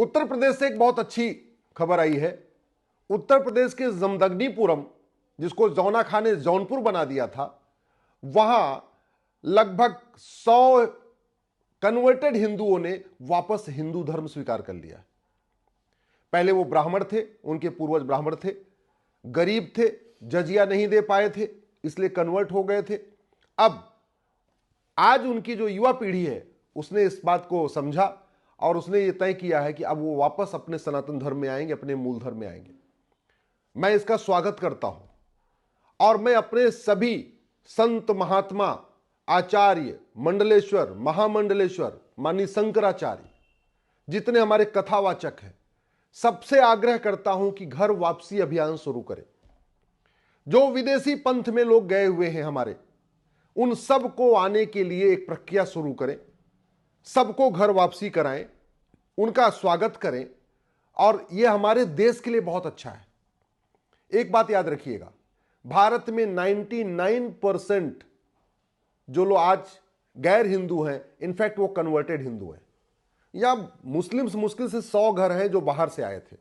उत्तर प्रदेश से एक बहुत अच्छी खबर आई है। उत्तर प्रदेश के जमदग्नीपुरम, जिसको जौना खान ने जौनपुर बना दिया था, वहां लगभग 100 कन्वर्टेड हिंदुओं ने वापस हिंदू धर्म स्वीकार कर लिया। पहले वो ब्राह्मण थे, उनके पूर्वज ब्राह्मण थे, गरीब थे, जजिया नहीं दे पाए थे, इसलिए कन्वर्ट हो गए थे। अब आज उनकी जो युवा पीढ़ी है उसने इस बात को समझा और उसने ये तय किया है कि अब वो वापस अपने सनातन धर्म में आएंगे, अपने मूल धर्म में आएंगे। मैं इसका स्वागत करता हूं और मैं अपने सभी संत महात्मा, आचार्य, मंडलेश्वर, महामंडलेश्वर, माननीय शंकराचार्य, जितने हमारे कथावाचक हैं, सबसे आग्रह करता हूं कि घर वापसी अभियान शुरू करें। जो विदेशी पंथ में लोग गए हुए हैं हमारे, उन सबको आने के लिए एक प्रक्रिया शुरू करें, सबको घर वापसी कराएं, उनका स्वागत करें और यह हमारे देश के लिए बहुत अच्छा है। एक बात याद रखिएगा, भारत में 99% जो लोग आज गैर हिंदू हैं, इनफैक्ट वो कन्वर्टेड हिंदू हैं। या मुस्लिम्स मुश्किल से 100 घर हैं जो बाहर से आए थे।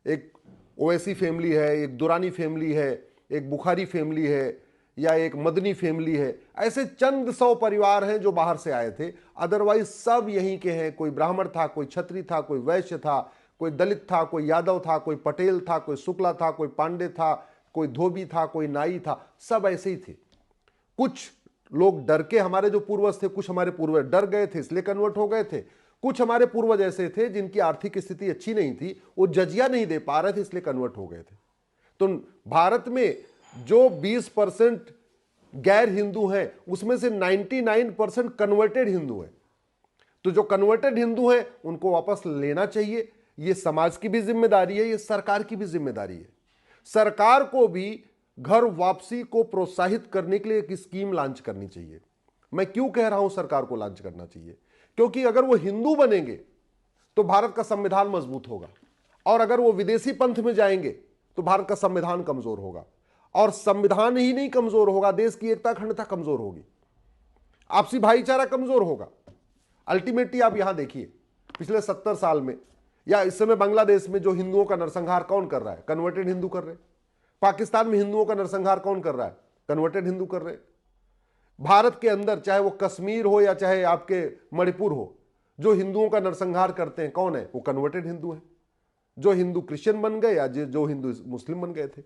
एक ओवैसी फैमिली है, एक दुरानी फैमिली है, एक बुखारी फैमिली है, या एक मदनी फैमिली है। ऐसे चंद 100 परिवार हैं जो बाहर से आए थे, अदरवाइज सब यहीं के हैं। कोई ब्राह्मण था, कोई क्षत्रिय था, कोई वैश्य था, कोई दलित था, कोई यादव था, कोई पटेल था, कोई शुक्ला था, कोई पांडे था, कोई धोबी था, कोई नाई था, सब ऐसे ही थे। कुछ लोग डर के, हमारे जो पूर्वज थे, कुछ हमारे पूर्वज डर गए थे इसलिए कन्वर्ट हो गए थे। कुछ हमारे पूर्वज ऐसे थे जिनकी आर्थिक स्थिति अच्छी नहीं थी, वो जजिया नहीं दे पा रहे थे इसलिए कन्वर्ट हो गए थे। तो भारत में जो 20% गैर हिंदू हैं, उसमें से 99% कन्वर्टेड हिंदू हैं। तो जो कन्वर्टेड हिंदू हैं उनको वापस लेना चाहिए। ये समाज की भी जिम्मेदारी है, ये सरकार की भी जिम्मेदारी है। सरकार को भी घर वापसी को प्रोत्साहित करने के लिए एक स्कीम लॉन्च करनी चाहिए। मैं क्यों कह रहा हूं सरकार को लॉन्च करना चाहिए? क्योंकि अगर वो हिंदू बनेंगे तो भारत का संविधान मजबूत होगा, और अगर वो विदेशी पंथ में जाएंगे तो भारत का संविधान कमजोर होगा, और संविधान ही नहीं कमजोर होगा, देश की एकता अखंडता कमजोर होगी, आपसी भाईचारा कमजोर होगा। अल्टीमेटली आप यहां देखिए, पिछले 70 साल में या इस समय बांग्लादेश में जो हिंदुओं का नरसंहार कौन कर रहा है? कन्वर्टेड हिंदू कर रहे हैं। पाकिस्तान में हिंदुओं का नरसंहार कौन कर रहा है? कन्वर्टेड हिंदू कर रहे हैं। भारत के अंदर, चाहे वो कश्मीर हो या चाहे आपके मणिपुर हो, जो हिंदुओं का नरसंहार करते हैं कौन है? वो कन्वर्टेड हिंदू है, जो हिंदू क्रिश्चियन बन गए या जो हिंदू मुस्लिम बन गए थे।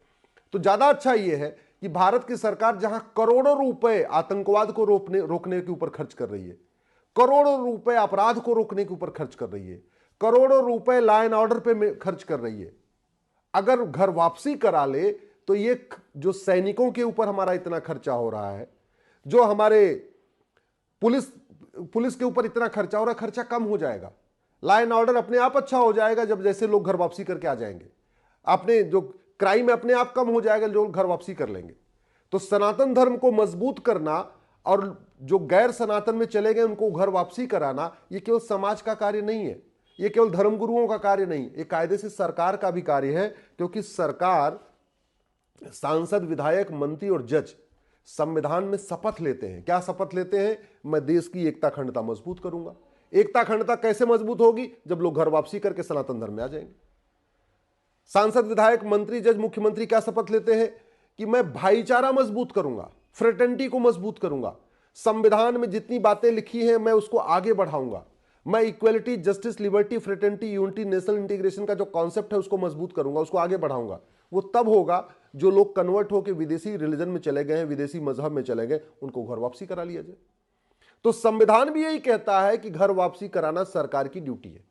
तो ज्यादा अच्छा यह है कि भारत की सरकार जहां करोड़ों रुपए आतंकवाद को रोकने के ऊपर खर्च कर रही है, करोड़ों रुपए अपराध को रोकने के ऊपर खर्च कर रही है, करोड़ों रुपए लॉ एंड ऑर्डर पे खर्च कर रही है, अगर घर वापसी करा ले तो ये जो सैनिकों के ऊपर हमारा इतना खर्चा हो रहा है, जो हमारे पुलिस के ऊपर इतना खर्चा हो रहा है, खर्चा कम हो जाएगा। लॉ एंड ऑर्डर अपने आप अच्छा हो जाएगा जब जैसे लोग घर वापसी करके आ जाएंगे। अपने जो क्राइम अपने आप कम हो जाएगा, लोग घर वापसी कर लेंगे। तो सनातन धर्म को मजबूत करना और जो गैर सनातन में चले गए उनको घर वापसी कराना, ये केवल समाज का कार्य नहीं है, ये केवल धर्मगुरुओं का कार्य नहीं, ये कायदे से सरकार का भी कार्य है। क्योंकि सरकार, सांसद, विधायक, मंत्री और जज संविधान में शपथ लेते हैं। क्या शपथ लेते हैं? मैं देश की एकता अखंडता मजबूत करूंगा। एकता अखंडता कैसे मजबूत होगी? जब लोग घर वापसी करके सनातन धर्म में आ जाएंगे। सांसद, विधायक, मंत्री, जज, मुख्यमंत्री क्या शपथ लेते हैं? कि मैं भाईचारा मजबूत करूंगा, फ्रेटर्निटी को मजबूत करूंगा, संविधान में जितनी बातें लिखी हैं मैं उसको आगे बढ़ाऊंगा, मैं equality, justice, liberty, fraternity, unity, national integration का जो कॉन्सेप्ट है उसको मजबूत करूंगा, उसको आगे बढ़ाऊंगा। वो तब होगा जो लोग कन्वर्ट होकर विदेशी रिलीजन में चले गए हैं, विदेशी मजहब में चले गए, उनको घर वापसी करा लिया जाए। तो संविधान भी यही कहता है कि घर वापसी कराना सरकार की ड्यूटी है।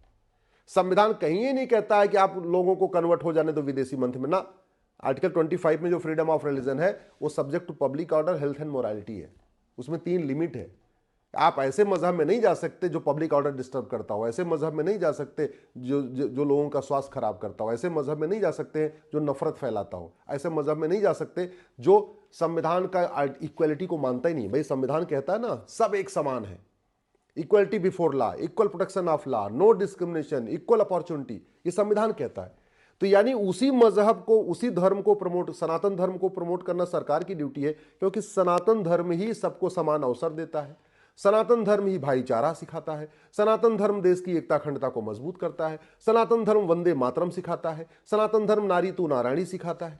संविधान कहीं ये नहीं कहता है कि आप लोगों को कन्वर्ट हो जाने दो विदेशी मंथ में ना। आर्टिकल 25 में जो फ्रीडम ऑफ रिलीजन है वो subject to public order, health and morality है। उसमें 3 लिमिट है। आप ऐसे मजहब में नहीं जा सकते जो पब्लिक ऑर्डर डिस्टर्ब करता हो, ऐसे मजहब में नहीं जा सकते जो लोगों का स्वास्थ्य खराब करता हो, ऐसे मजहब में नहीं जा सकते जो नफरत फैलाता हो, ऐसे मजहब में नहीं जा सकते जो संविधान का इक्वलिटी को मानता ही नहीं। भाई संविधान कहता है ना, सब एक समान है, equality before law, equal protection of law, no discrimination, equal opportunity, ये संविधान कहता है। तो यानी उसी मजहब को, उसी धर्म को प्रमोट, सनातन धर्म को प्रमोट करना सरकार की ड्यूटी है, क्योंकि सनातन धर्म ही सबको समान अवसर देता है। सनातन धर्म ही भाईचारा सिखाता है, सनातन धर्म देश की एकता अखंडता को मजबूत करता है, सनातन धर्म वंदे मातरम सिखाता है, सनातन धर्म नारी तू नारायणी सिखाता है।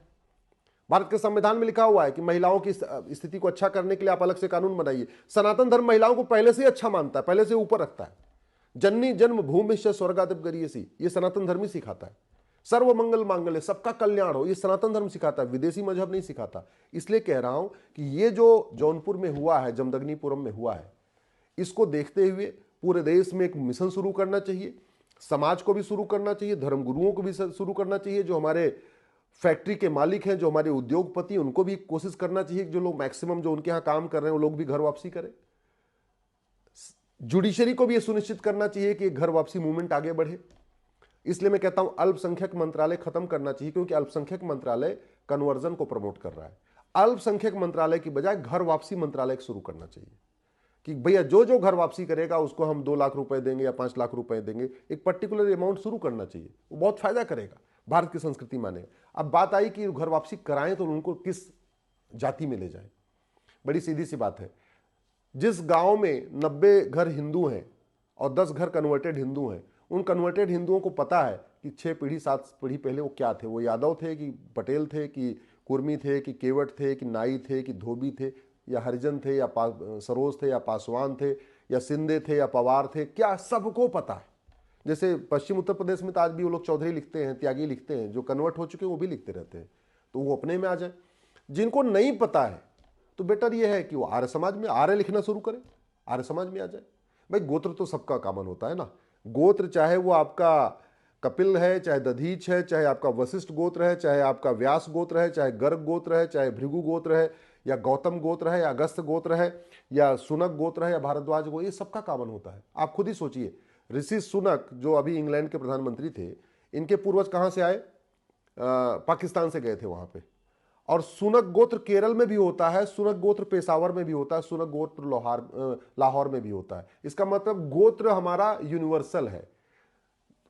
भारत के संविधान में लिखा हुआ है कि महिलाओं की स्थिति को अच्छा करने के लिए आप अलग से कानून बनाइए। सनातन धर्म महिलाओं को पहले से ही अच्छा मानता है, पहले से ऊपर रखता है। जननी जन्म भूमि स्वर्गादिप गरीयसी, ये सनातन धर्म ही सिखाता है। सर्व मंगल मांगल्य, सबका कल्याण हो, ये सनातन धर्म सिखाता है, विदेशी मजहब नहीं सिखाता। इसलिए कह रहा हूं कि ये जो जौनपुर में हुआ है, जमदग्नीपुरम में हुआ है, इसको देखते हुए पूरे देश में एक मिशन शुरू करना चाहिए, समाज को भी शुरू करना चाहिए, धर्मगुरुओं को भी शुरू करना चाहिए, जो हमारे फैक्ट्री के मालिक हैं, जो हमारे उद्योगपति, उनको भी कोशिश करना चाहिए कि जो लोग मैक्सिमम जो उनके यहां काम कर रहे हैं वो लोग भी घर वापसी करें। जुडिशरी को भी यह सुनिश्चित करना चाहिए कि घर वापसी मूवमेंट आगे बढ़े। इसलिए मैं कहता हूं अल्पसंख्यक मंत्रालय खत्म करना चाहिए, क्योंकि अल्पसंख्यक मंत्रालय कन्वर्जन को प्रमोट कर रहा है। अल्पसंख्यक मंत्रालय की बजाय घर वापसी मंत्रालय शुरू करना चाहिए कि भैया जो जो घर वापसी करेगा उसको हम 2 लाख रुपए देंगे या 5 लाख रुपए देंगे। एक पर्टिकुलर अमाउंट शुरू करना चाहिए, वो बहुत फायदा करेगा, भारत की संस्कृति मानेगा। अब बात आई कि घर वापसी कराएं तो उनको किस जाति में ले जाएं। बड़ी सीधी सी बात है, जिस गांव में 90 घर हिंदू हैं और 10 घर कन्वर्टेड हिंदू हैं, उन कन्वर्टेड हिंदुओं को पता है कि 6 पीढ़ी 7 पीढ़ी पहले वो क्या थे, वो यादव थे कि पटेल थे कि कुर्मी थे कि केवट थे कि नाई थे कि धोबी थे या हरिजन थे या सरोज थे या पासवान थे या सिंधे थे या पवार थे, क्या सबको पता है। जैसे पश्चिम उत्तर प्रदेश में तो आज भी वो लोग चौधरी लिखते हैं, त्यागी लिखते हैं, जो कन्वर्ट हो चुके हैं वो भी लिखते रहते हैं, तो वो अपने में आ जाए। जिनको नहीं पता है तो बेटर ये है कि वो आर्य समाज में आर्य लिखना शुरू करें, आर्य समाज में आ जाए। भाई गोत्र तो सबका कॉमन होता है ना, गोत्र चाहे वो आपका कपिल है, चाहे दधीच है, चाहे आपका वशिष्ठ गोत्र है, चाहे आपका व्यास गोत्र है, चाहे गर्ग गोत्र है, चाहे भृगु गोत्र है, या गौतम गोत्र है, या अगस्त गोत्र है, या सुनक गोत्र है, या भारद्वाज गोत्र, ये सबका कॉमन होता है। आप खुद ही सोचिए, ऋषि सुनक जो अभी इंग्लैंड के प्रधानमंत्री थे, इनके पूर्वज कहाँ से आए? पाकिस्तान से गए थे वहां पे। और सुनक गोत्र केरल में भी होता है, सुनक गोत्र पेशावर में भी होता है, सुनक गोत्र लाहौर में भी होता है। इसका मतलब गोत्र हमारा यूनिवर्सल है।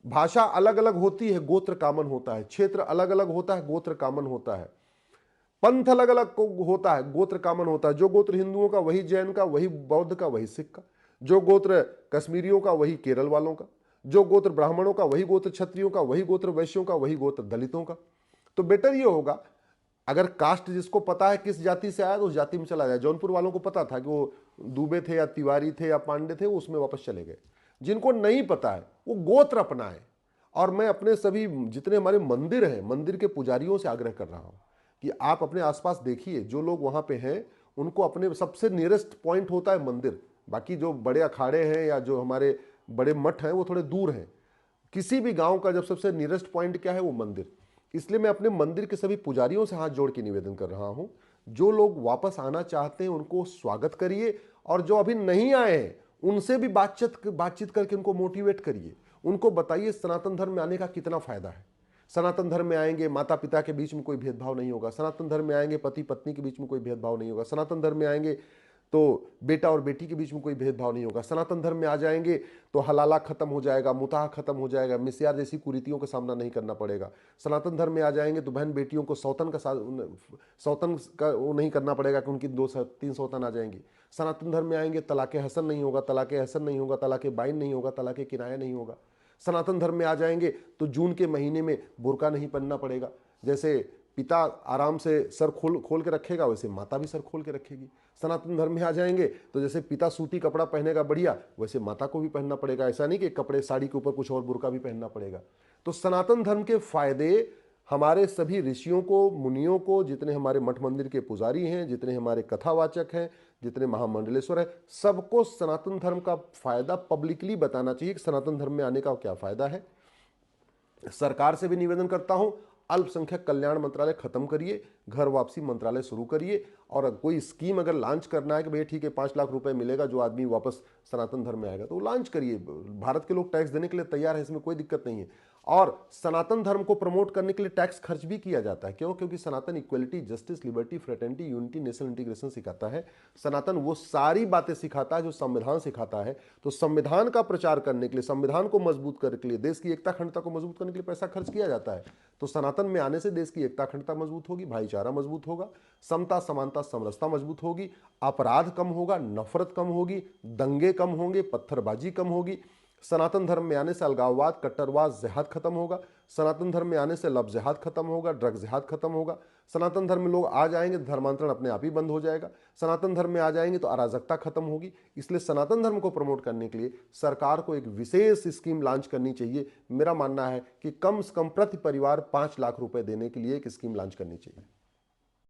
भाषा अलग अलग होती है, गोत्र कॉमन होता है। क्षेत्र अलग अलग होता है, गोत्र कॉमन होता है। पंथ अलग अलग होता है, गोत्र कॉमन होता है। जो गोत्र हिंदुओं का वही जैन का, वही बौद्ध का, वही सिख का। जो गोत्र कश्मीरियों का वही केरल वालों का। जो गोत्र ब्राह्मणों का वही गोत्र क्षत्रियों का, वही गोत्र वैश्यों का, वही गोत्र दलितों का। तो बेटर ये होगा अगर कास्ट जिसको पता है किस जाति से आया तो उस जाति में चला जाए। जौनपुर वालों को पता था कि वो दुबे थे या तिवारी थे या पांडे थे, वो उसमें वापस चले गए। जिनको नहीं पता है वो गोत्र अपनाए। और मैं अपने सभी जितने हमारे मंदिर हैं, मंदिर के पुजारियों से आग्रह कर रहा हूं कि आप अपने आसपास देखिए, जो लोग वहां पे हैं उनको अपने सबसे नियरेस्ट पॉइंट होता है मंदिर। बाकी जो बड़े अखाड़े हैं या जो हमारे बड़े मठ हैं वो थोड़े दूर हैं। किसी भी गांव का जब सबसे नियरेस्ट पॉइंट क्या है, वो मंदिर। इसलिए मैं अपने मंदिर के सभी पुजारियों से हाथ जोड़ के निवेदन कर रहा हूं, जो लोग वापस आना चाहते हैं उनको स्वागत करिए, और जो अभी नहीं आए हैं उनसे भी बातचीत करके उनको मोटिवेट करिए। उनको बताइए सनातन धर्म में आने का कितना फायदा है। सनातन धर्म में आएंगे माता पिता के बीच में कोई भेदभाव नहीं होगा। सनातन धर्म में आएंगे पति पत्नी के बीच में कोई भेदभाव नहीं होगा। सनातन धर्म में आएंगे तो बेटा और बेटी के बीच में कोई भेदभाव नहीं होगा। सनातन धर्म में आ जाएंगे तो हलाला खत्म हो जाएगा, मुताह खत्म हो जाएगा, मिस्यार जैसी कुरीतियों का सामना नहीं करना पड़ेगा। सनातन धर्म में आ जाएंगे तो बहन बेटियों को सौतन का वो नहीं करना पड़ेगा कि उनकी 2-3 सौतन आ जाएंगी। सनातन धर्म में आएंगे तलाक़े हसन नहीं होगा, तलाक़े हसन नहीं होगा, तलाक़े बाइन नहीं होगा, तलाक़े किराया नहीं होगा। सनातन धर्म में आ जाएंगे तो जून के महीने में बुर्का नहीं पहनना पड़ेगा। जैसे पिता आराम से सर खोल के रखेगा, वैसे माता भी सर खोल के रखेगी। सनातन धर्म में आ जाएंगे तो जैसे पिता सूती कपड़ा पहनेगा बढ़िया, वैसे माता को भी पहनना पड़ेगा। ऐसा नहीं कि कपड़े साड़ी के ऊपर कुछ और बुर्का भी पहनना पड़ेगा। तो सनातन धर्म के फायदे हमारे सभी ऋषियों को, मुनियों को, जितने हमारे मठ मंदिर के पुजारी हैं, जितने हमारे कथावाचक हैं, जितने महामंडलेश्वर हैं, सबको सनातन धर्म का फायदा पब्लिकली बताना चाहिए कि सनातन धर्म में आने का क्या फायदा है। सरकार से भी निवेदन करता हूं, अल्पसंख्यक कल्याण मंत्रालय खत्म करिए, घर वापसी मंत्रालय शुरू करिए। और कोई स्कीम अगर लॉन्च करना है कि भैया ठीक है 5 लाख रुपए मिलेगा जो आदमी वापस सनातन धर्म में आएगा, तो लॉन्च करिए। भारत के लोग टैक्स देने के लिए तैयार है, इसमें कोई दिक्कत नहीं है। और सनातन धर्म को प्रमोट करने के लिए टैक्स खर्च भी किया जाता है। क्यों? क्योंकि सनातन equality, justice, liberty, fraternity, unity, national integration सिखाता है। सनातन वो सारी बातें सिखाता है जो संविधान सिखाता है। तो संविधान का प्रचार करने के लिए, संविधान को मजबूत करने के लिए, देश की एकता अखंडता को मजबूत करने के लिए पैसा खर्च किया जाता है। तो सनातन में आने से देश की एकता अखंडता मजबूत होगी, भाईचारा मजबूत होगा, समता, समानता, समरसता मजबूत होगी, अपराध कम होगा, नफरत कम होगी, दंगे कम होंगे, पत्थरबाजी कम होगी। सनातन धर्म में आने से अलगाववाद, कट्टरवाद, जिहाद खत्म होगा। सनातन धर्म में आने से लव जिहाद खत्म होगा, ड्रग जिहाद खत्म होगा। सनातन धर्म में लोग आ जाएंगे तो धर्मांतरण अपने आप ही बंद हो जाएगा। सनातन धर्म में आ जाएंगे तो अराजकता खत्म होगी। इसलिए सनातन धर्म को प्रमोट करने के लिए सरकार को एक विशेष स्कीम लॉन्च करनी चाहिए। मेरा मानना है कि कम से कम प्रति परिवार 5 लाख रुपए देने के लिए एक स्कीम लॉन्च करनी चाहिए।